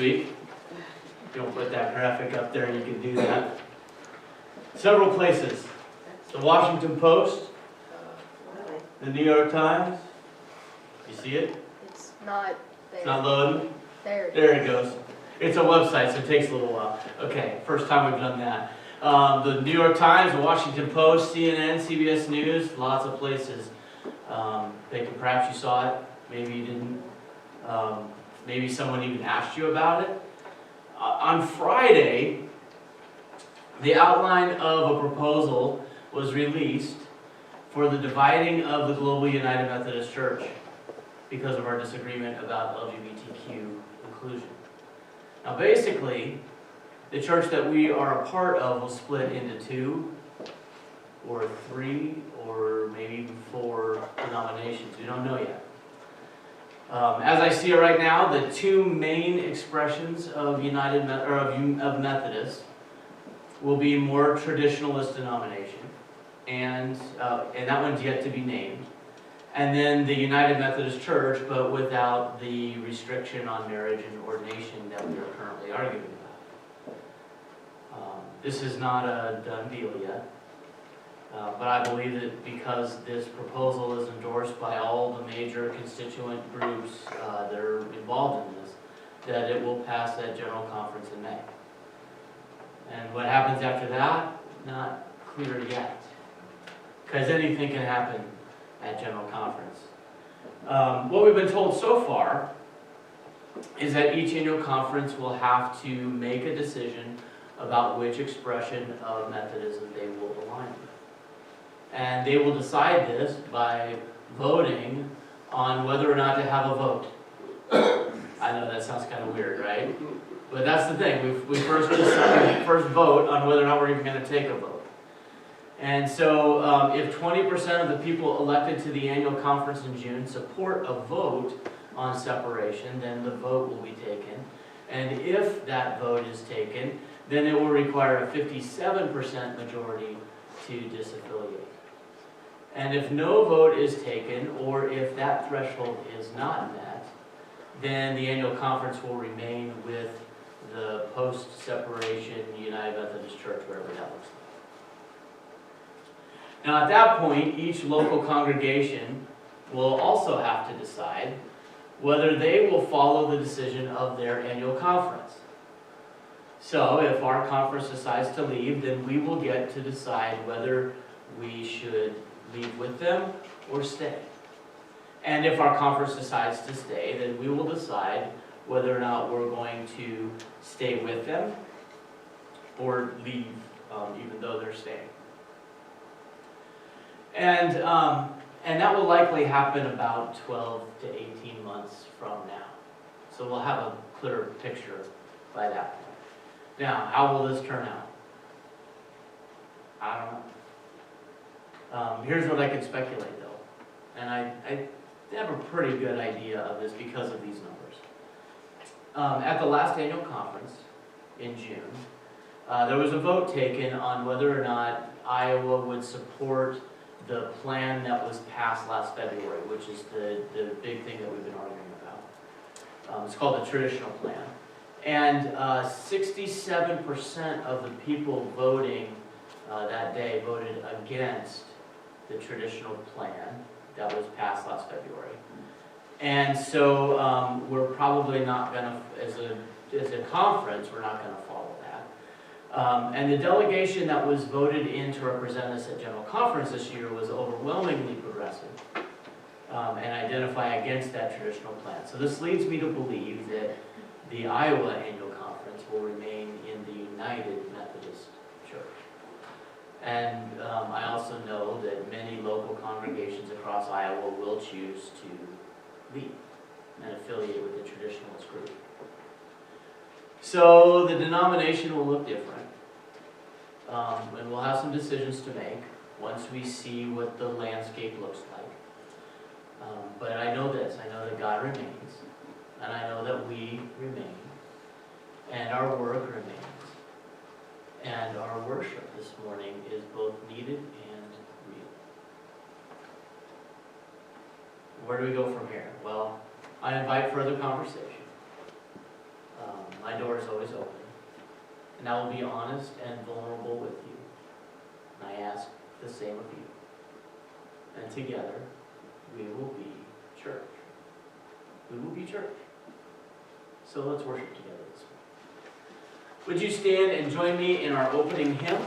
week. If you don't put that graphic up there, you can do that. Several places. The Washington Post, the New York Times. You see it? It's not there. It's not loading? There. There it goes. It's a website, so it takes a little while. Okay, first time we've done that. The New York Times, the Washington Post, CNN, CBS News, lots of places. Perhaps you saw it, maybe you didn't. Maybe someone even asked you about it. On Friday, the outline of a proposal was released for the dividing of the Global United Methodist Church because of our disagreement about LGBTQ inclusion. Now basically, the church that we are a part of will split into 2 or 3 or maybe even 4 denominations. We don't know yet. As I see it right now, the 2 main expressions of of Methodists will be more traditionalist denomination, and that one's yet to be named. And then the United Methodist Church, but without the restriction on marriage and ordination that we are currently arguing about. This is not a done deal yet, but I believe that because this proposal is endorsed by all the major constituent groups that are involved in this, that it will pass that General Conference in May. And what happens after that, not clear yet, because anything can happen at General Conference. What we've been told so far is that each annual conference will have to make a decision about which expression of Methodism they will align with. And they will decide this by voting on whether or not to have a vote. I know that sounds kind of weird, right? But that's the thing. We first vote on whether or not we're even going to take a vote. And so if 20% of the people elected to the annual conference in June support a vote on separation, then the vote will be taken. And if that vote is taken, then it will require a 57% majority to disaffiliate. And if no vote is taken, or if that threshold is not met, then the annual conference will remain with the post-separation United Methodist Church, wherever that looks like. Now at that point, each local congregation will also have to decide whether they will follow the decision of their annual conference. So if our conference decides to leave, then we will get to decide whether we should leave with them or stay. And if our conference decides to stay, then we will decide whether or not we're going to stay with them or leave, even though they're staying. And that will likely happen about 12 to 18 months from now. So we'll have a clearer picture by that point. Now, how will this turn out? I don't know. Here's what I can speculate, though. And I have a pretty good idea of this because of these numbers. At the last annual conference in June, there was a vote taken on whether or not Iowa would support the plan that was passed last February, which is the big thing that we've been arguing about. It's called the traditional plan. And 67% of the people voting that day voted against the traditional plan that was passed last February. And so we're probably not going to, as a conference, we're not going to follow that. And the delegation that was voted in to represent us at General Conference this year was overwhelmingly progressive and identify against that traditional plan. So this leads me to believe that the Iowa Annual Conference will remain in the United Methodist Church. And I also know that many local congregations across Iowa will choose to leave and affiliate with the traditionalist group. So the denomination will look different. And we'll have some decisions to make once we see what the landscape looks like. But I know this, I know that God remains, and I know that we remain, and our work remains, and our worship this morning is both needed and real. Where do we go from here? Well, I invite further conversation. my door is always open. And I will be honest and vulnerable with you. And I ask the same of you. And together, we will be church. We will be church. So let's worship together this morning. Would you stand and join me in our opening hymn?